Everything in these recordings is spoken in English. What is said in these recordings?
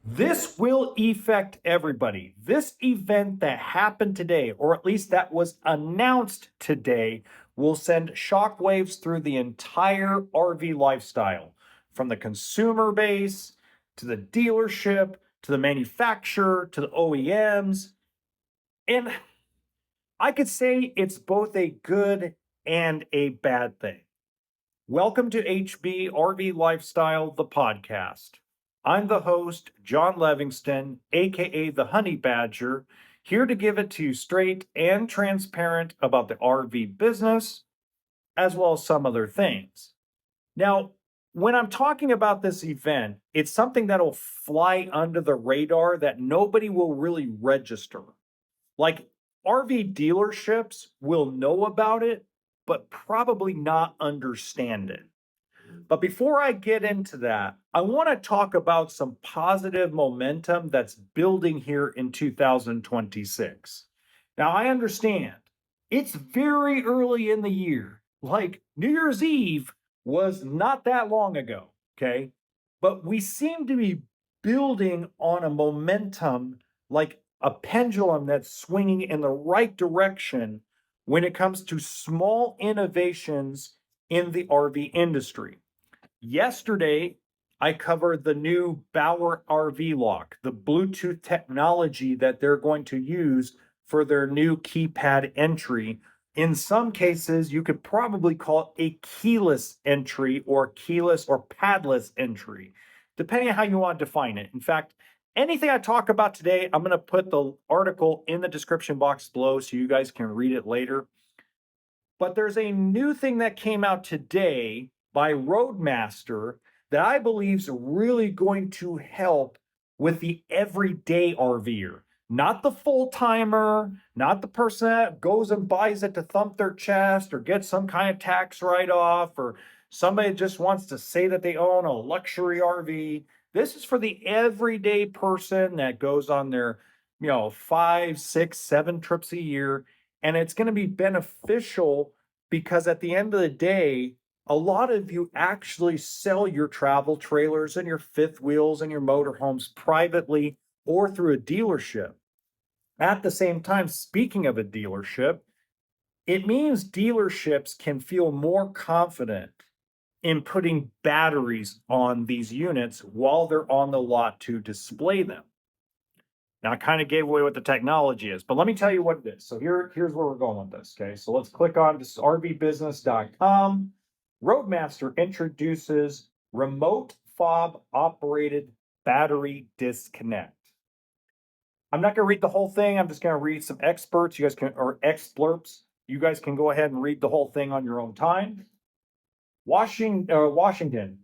This will affect everybody. This event that happened today, or at least that was announced today, will send shockwaves through the entire RV lifestyle, from the consumer base to the dealership to the manufacturer to the OEMs. And I could say it's both a good and a bad thing. Welcome to HB RV Lifestyle, the podcast. I'm the host, John Livingston, aka the Honey Badger, here to give it to you straight and transparent about the RV business, as well as some other things. Now, when I'm talking about this event, it's something that'll fly under the radar that nobody will really register. Like RV dealerships will know about it, but probably not understand it. But before I get into that, I want to talk about some positive momentum that's building here in 2026. Now, I understand it's very early in the year. Like New Year's Eve was not that long ago, okay? But we seem to be building on a momentum like a pendulum that's swinging in the right direction when it comes to small innovations in the RV industry. Yesterday, I covered the new Bauer RV lock, the Bluetooth technology that they're going to use for their new keypad entry. In some cases, you could probably call it a keyless entry or keyless or padless entry, depending on how you want to define it. In fact, anything I talk about today, I'm going to put the article in the description box below so you guys can read it later. But there's a new thing that came out today by Roadmaster that I believe is really going to help with the everyday RVer. Not the full timer, not the person that goes and buys it to thump their chest or get some kind of tax write off, or somebody just wants to say that they own a luxury RV. This is for the everyday person that goes on their, 5, 6, 7 trips a year. And it's going to be beneficial because at the end of the day, a lot of you actually sell your travel trailers and your fifth wheels and your motorhomes privately or through a dealership. At the same time, speaking of a dealership, it means dealerships can feel more confident in putting batteries on these units while they're on the lot to display them. Now, I kind of gave away what the technology is, but let me tell you what it is. So here's where we're going with this, okay? So let's click on this rvbusiness.com. Roadmaster introduces remote fob operated battery disconnect. I'm not going to read the whole thing. I'm just going to read some experts. You guys can, or explurps. You guys can go ahead and read the whole thing on your own time. Vancouver, Washington.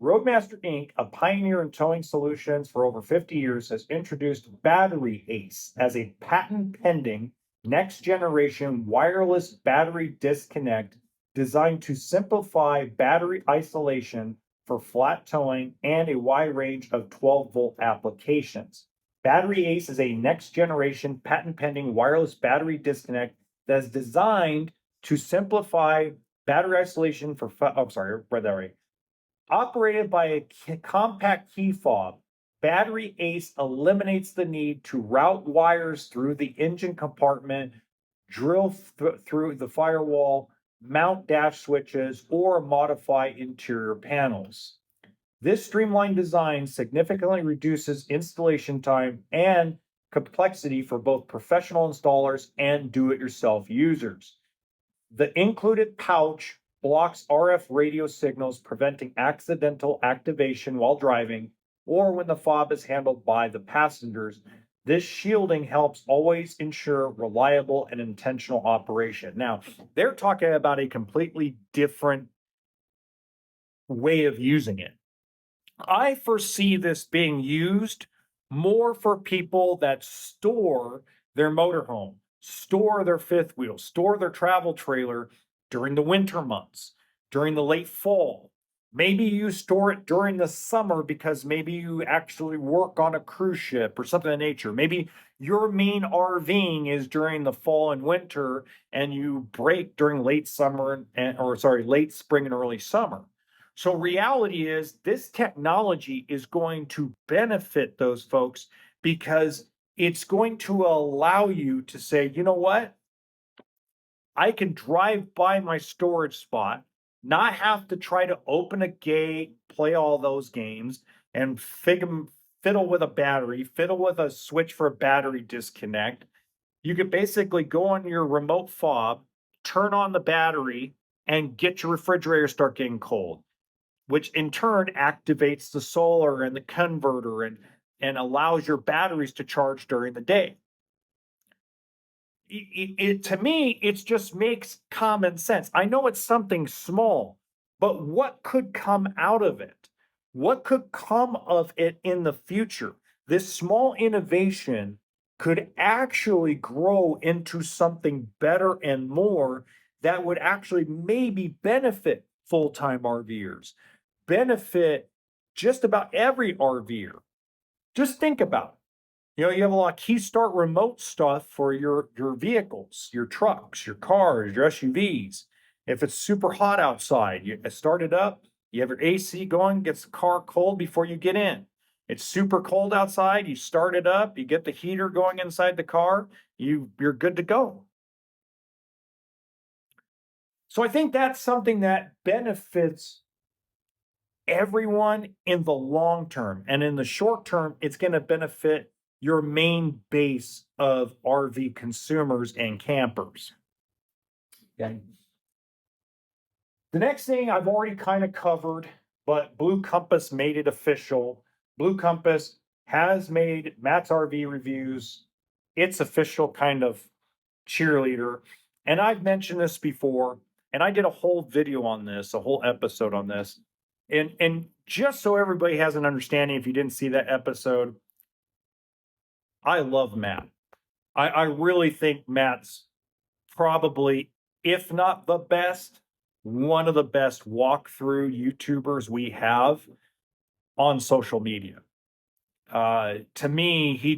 Roadmaster Inc., a pioneer in towing solutions for over 50 years, has introduced Battery Ace as a patent-pending, next-generation wireless battery disconnect designed to simplify battery isolation for flat towing and a wide range of 12-volt applications. Battery Ace is a next-generation, patent-pending wireless battery disconnect that is designed to simplify battery isolation for, operated by a compact key fob. Battery Ace eliminates the need to route wires through the engine compartment, drill through the firewall, mount dash switches, or modify interior panels. This streamlined design significantly reduces installation time and complexity for both professional installers and do-it-yourself users. The included pouch blocks RF radio signals, preventing accidental activation while driving or when the fob is handled by the passengers. This shielding helps always ensure reliable and intentional operation. Now, they're talking about a completely different way of using it. I foresee this being used more for people that store their motorhome, store their fifth wheel, store their travel trailer during the winter months, during the late fall. Maybe you store it during the summer because maybe you actually work on a cruise ship or something of that nature. Maybe your main RVing is during the fall and winter and you break during late spring and early summer. So reality is this technology is going to benefit those folks because it's going to allow you to say, you know what? I can drive by my storage spot, not have to try to open a gate, play all those games, and fiddle with a battery, fiddle with a switch for a battery disconnect. You could basically go on your remote fob, turn on the battery, and get your refrigerator start getting cold, which in turn activates the solar and the converter and allows your batteries to charge during the day. To me, it just makes common sense. I know it's something small, but what could come out of it? What could come of it in the future? This small innovation could actually grow into something better and more that would actually maybe benefit full-time RVers, benefit just about every RVer. Just think about it. You have a lot of key start remote stuff for your vehicles, your trucks, your cars, your SUVs. If it's super hot outside, you start it up, you have your AC going, gets the car cold before you get in. It's super cold outside, you start it up, you get the heater going inside the car, you're good to go. So I think that's something that benefits everyone in the long term. And in the short term, it's going to benefit your main base of RV consumers and campers. Okay. The next thing I've already kind of covered, but Blue Compass made it official. Blue Compass has made Matt's RV reviews its official kind of cheerleader. And I've mentioned this before, and I did a whole video on this, a whole episode on this. And just so everybody has an understanding, if you didn't see that episode, I love Matt. I really think Matt's probably, if not the best, one of the best walkthrough YouTubers we have on social media. To me, he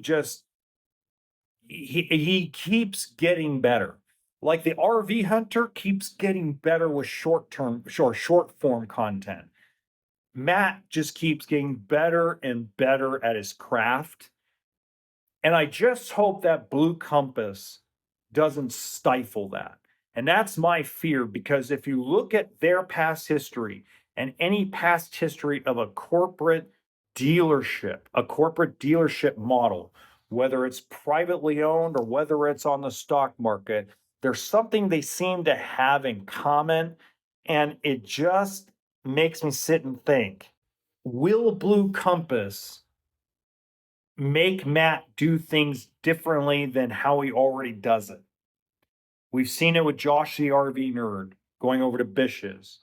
keeps getting better. Like the RV Hunter keeps getting better with short form content. Matt just keeps getting better and better at his craft. And I just hope that Blue Compass doesn't stifle that. And that's my fear, because if you look at their past history and any past history of a corporate dealership model, whether it's privately owned or whether it's on the stock market, there's something they seem to have in common. And it just makes me sit and think, will Blue Compass make Matt do things differently than how he already does it? We've seen it with Josh the RV Nerd going over to Bish's.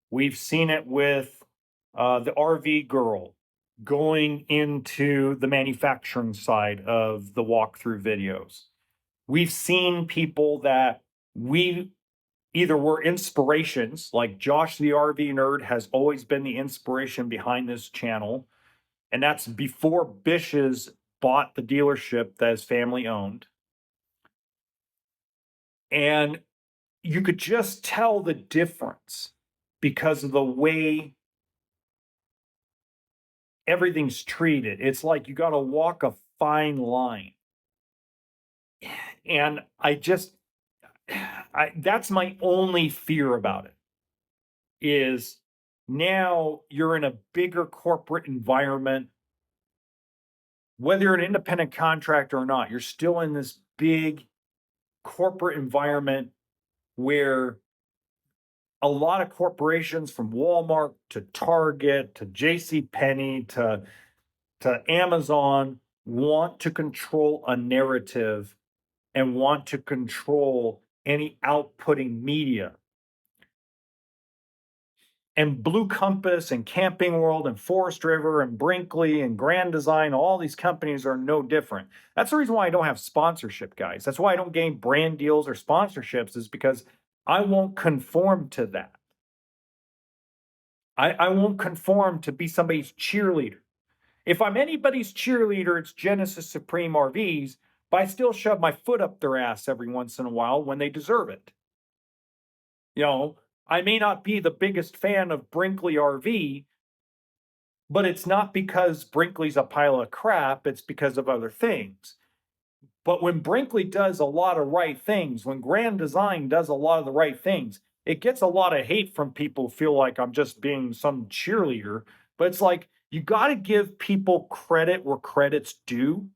We've seen it with the RV Girl going into the manufacturing side of the walkthrough videos. We've seen people that we either were inspirations, like Josh the RV Nerd has always been the inspiration behind this channel. And that's before Bish's bought the dealership that his family owned. And you could just tell the difference because of the way everything's treated. It's like you got to walk a fine line. And that's my only fear about it, is now you're in a bigger corporate environment. Whether you're an independent contractor or not, you're still in this big corporate environment where a lot of corporations, from Walmart to Target to JCPenney to Amazon, want to control a narrative and want to control any outputting media. And Blue Compass and Camping World and Forest River and Brinkley and Grand Design, all these companies are no different. That's the reason why I don't have sponsorship, guys. That's why I don't gain brand deals or sponsorships, is because I won't conform to that. I won't conform to be somebody's cheerleader. If I'm anybody's cheerleader, it's Genesis Supreme RVs, but I still shove my foot up their ass every once in a while when they deserve it. I may not be the biggest fan of Brinkley RV, but it's not because Brinkley's a pile of crap, it's because of other things. But when Brinkley does a lot of right things, when Grand Design does a lot of the right things, it gets a lot of hate from people who feel like I'm just being some cheerleader. But it's like, you got to give people credit where credit's due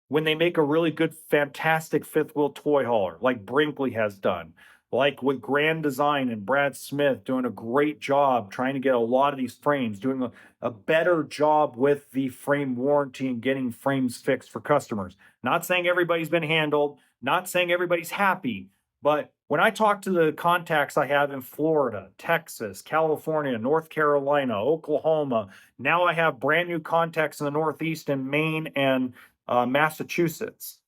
when they make a really good, fantastic fifth wheel toy hauler, like Brinkley has done, like with Grand Design and Brad Smith doing a great job trying to get a lot of these frames, doing a better job with the frame warranty and getting frames fixed for customers. Not saying everybody's been handled, not saying everybody's happy, but when I talk to the contacts I have in Florida, Texas, California, North Carolina, Oklahoma, now I have brand new contacts in the Northeast and Maine and Massachusetts.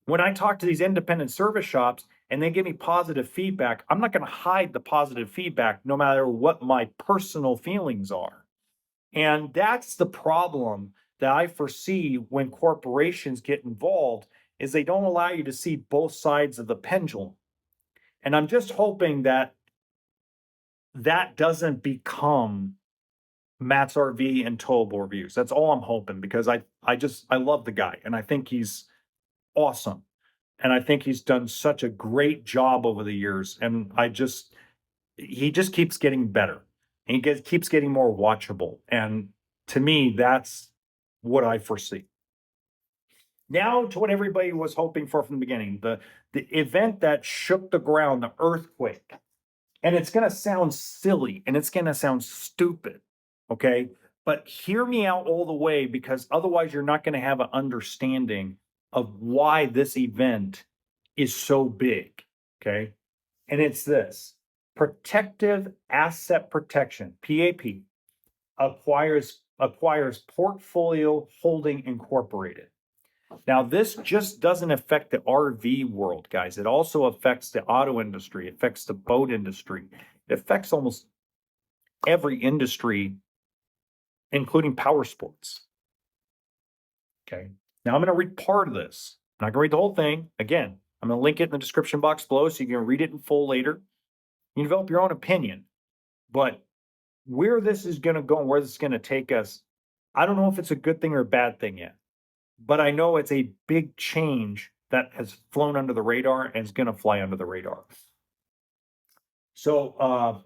When I talk to these independent service shops and they give me positive feedback, I'm not going to hide the positive feedback no matter what my personal feelings are. And that's the problem that I foresee when corporations get involved is they don't allow you to see both sides of the pendulum. And I'm just hoping that that doesn't become Matt's RV and towable reviews. That's all I'm hoping because I love the guy and I think he's awesome. And I think he's done such a great job over the years. And he just keeps getting better. And keeps getting more watchable. And to me, that's what I foresee. Now to what everybody was hoping for from the beginning, the event that shook the ground, the earthquake. And it's going to sound silly and it's going to sound stupid. Okay. But hear me out all the way because otherwise you're not going to have an understanding of why this event is so big. Okay. And it's this Protective Asset Protection, PAP, acquires Portfolio Holding Incorporated. Now, this just doesn't affect the RV world, guys. It also affects the auto industry, it affects the boat industry, it affects almost every industry, including power sports. Okay. Now, I'm going to read part of this. I'm not going to read the whole thing. Again, I'm going to link it in the description box below so you can read it in full later. You can develop your own opinion. But where this is going to go and where this is going to take us, I don't know if it's a good thing or a bad thing yet. But I know it's a big change that has flown under the radar and is going to fly under the radar. So,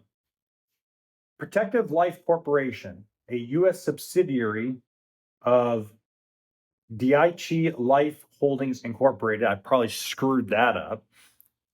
Protective Life Corporation, a U.S. subsidiary of Daiichi Life Holdings Incorporated, I probably screwed that up,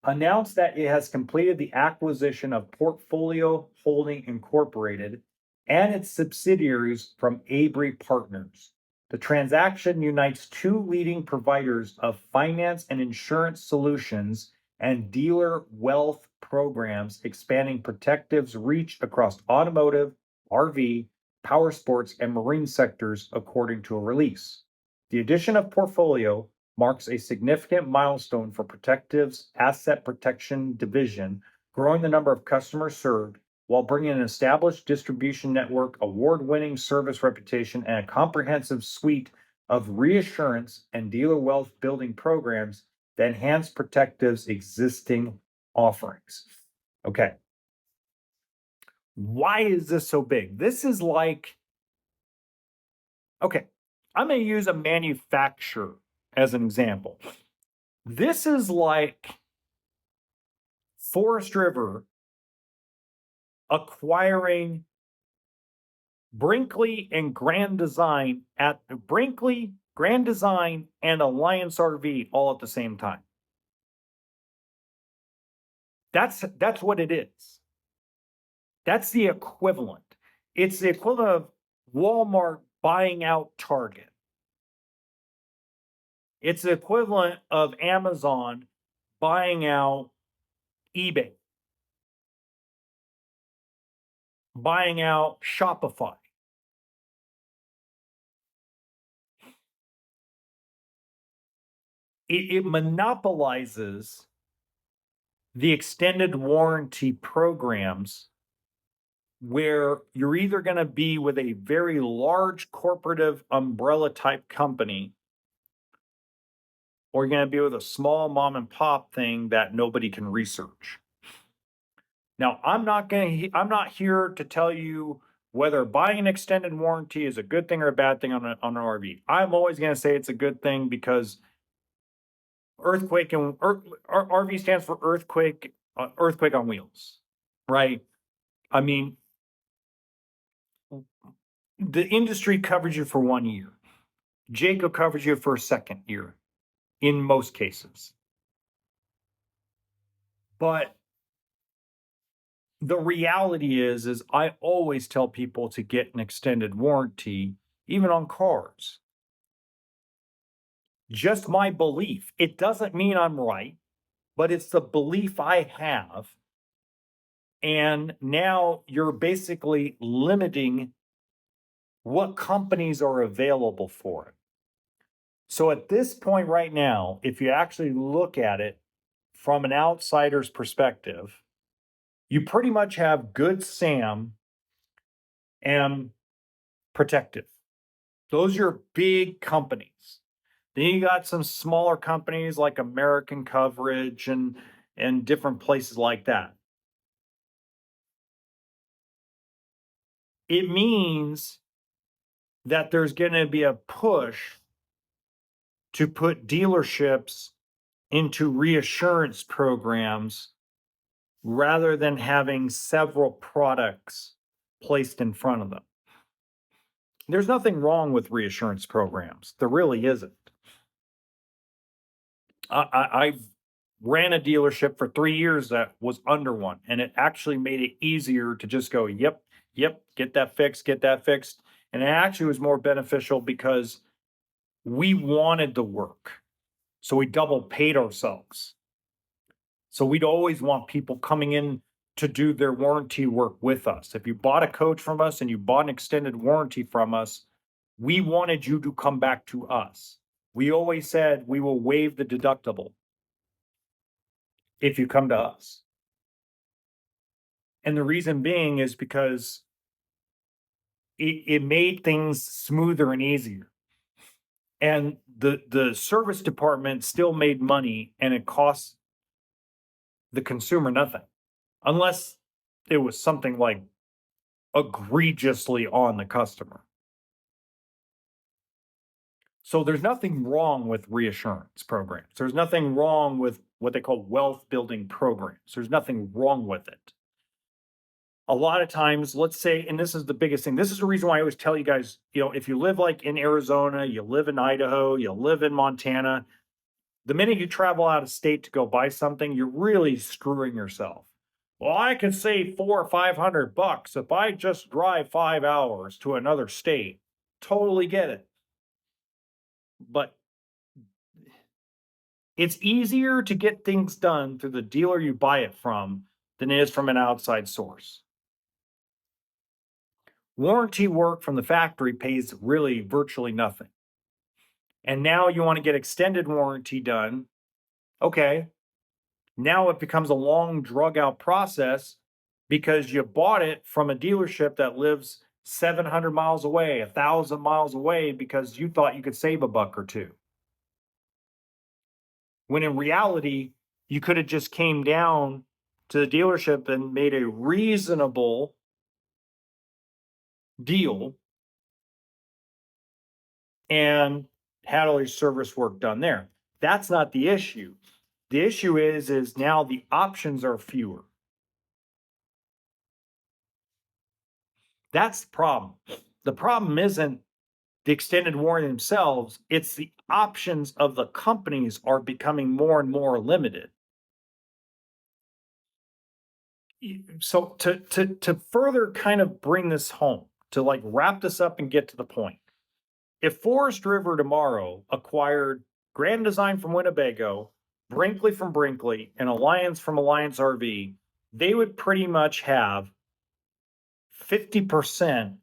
announced that it has completed the acquisition of Portfolio Holding Incorporated and its subsidiaries from Abry Partners. The transaction unites two leading providers of finance and insurance solutions and dealer wealth programs, expanding Protective's reach across automotive, RV, power sports, and marine sectors, according to a release. The addition of Portfolio marks a significant milestone for Protective's asset protection division, growing the number of customers served while bringing an established distribution network, award-winning service reputation, and a comprehensive suite of reassurance and dealer wealth building programs that enhance Protective's existing offerings. Okay. Why is this so big? This is like, okay, I'm going to use a manufacturer as an example. This is like Forest River acquiring Brinkley and Grand Design at Brinkley, Grand Design, and Alliance RV all at the same time. That's what it is. That's the equivalent. It's the equivalent of Walmart buying out Target. It's the equivalent of Amazon buying out eBay, buying out Shopify. It monopolizes the extended warranty programs where you're either going to be with a very large corporative umbrella type company or you're going to be with a small mom and pop thing that nobody can research. Now, I'm not here to tell you whether buying an extended warranty is a good thing or a bad thing on an RV. I'm always going to say it's a good thing because RV stands for earthquake on wheels, right? I mean, the industry covers you for 1 year. Jacob covers you for a second year in most cases. But the reality is I always tell people to get an extended warranty, even on cars. Just my belief. It doesn't mean I'm right, but it's the belief I have. And now you're basically limiting what companies are available for it. So at this point right now, if you actually look at it from an outsider's perspective, you pretty much have Good Sam and Protective. Those are your big companies. Then you got some smaller companies like American Coverage and different places like that. It means that there's going to be a push to put dealerships into reassurance programs rather than having several products placed in front of them. There's nothing wrong with reassurance programs. There really isn't. I ran a dealership for 3 years that was under one, and it actually made it easier to just go, yep, get that fixed, get that fixed. And it actually was more beneficial because we wanted the work. So we double paid ourselves. So we'd always want people coming in to do their warranty work with us. If you bought a coach from us and you bought an extended warranty from us, we wanted you to come back to us. We always said we will waive the deductible if you come to us. And the reason being is because it made things smoother and easier. And the service department still made money and it cost the consumer nothing. Unless it was something like egregiously on the customer. So there's nothing wrong with reassurance programs. There's nothing wrong with what they call wealth building programs. There's nothing wrong with it. A lot of times, let's say, and this is the biggest thing, this is the reason why I always tell you guys, if you live like in Arizona, you live in Idaho, you live in Montana, the minute you travel out of state to go buy something, you're really screwing yourself. Well, I can save $400 or $500 if I just drive 5 hours to another state. Totally get it. But it's easier to get things done through the dealer you buy it from than it is from an outside source. Warranty work from the factory pays really virtually nothing. And now you want to get extended warranty done. Okay. Now it becomes a long, drug out process because you bought it from a dealership that lives 700 miles away, 1,000 miles away, because you thought you could save a buck or two. When in reality, you could have just came down to the dealership and made a reasonable deal and had all your service work done there. That's not the issue. The issue is now the options are fewer. That's the problem. The problem isn't the extended warranty themselves, it's the options of the companies are becoming more and more limited. So to further kind of bring this home, to like wrap this up and get to the point. If Forest River tomorrow acquired Grand Design from Winnebago, Brinkley from Brinkley, and Alliance from Alliance RV, they would pretty much have 50%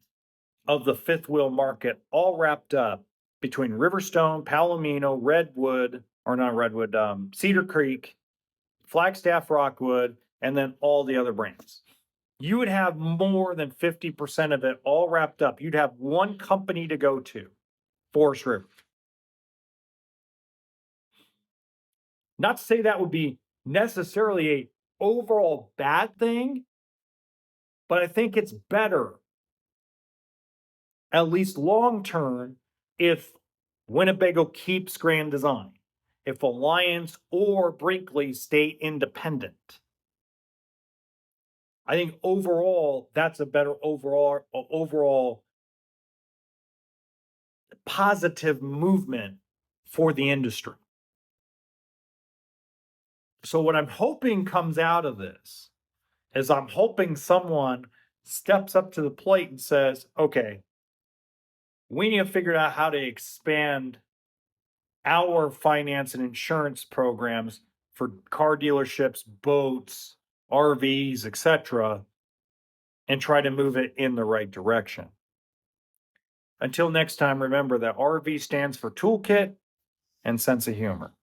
of the fifth wheel market all wrapped up between Riverstone, Palomino, Cedar Creek, Flagstaff Rockwood, and then all the other brands. You would have more than 50% of it all wrapped up. You'd have one company to go to, Forest River. Not to say that would be necessarily a overall bad thing, But I think it's better, at least long term, if Winnebago keeps Grand Design, if Alliance or Brinkley stay independent. I think overall, that's a better overall positive movement for the industry. So what I'm hoping comes out of this is I'm hoping someone steps up to the plate and says, okay, we need to figure out how to expand our finance and insurance programs for car dealerships, boats, RVs, etc., and try to move it in the right direction. Until next time, remember that RV stands for toolkit and sense of humor.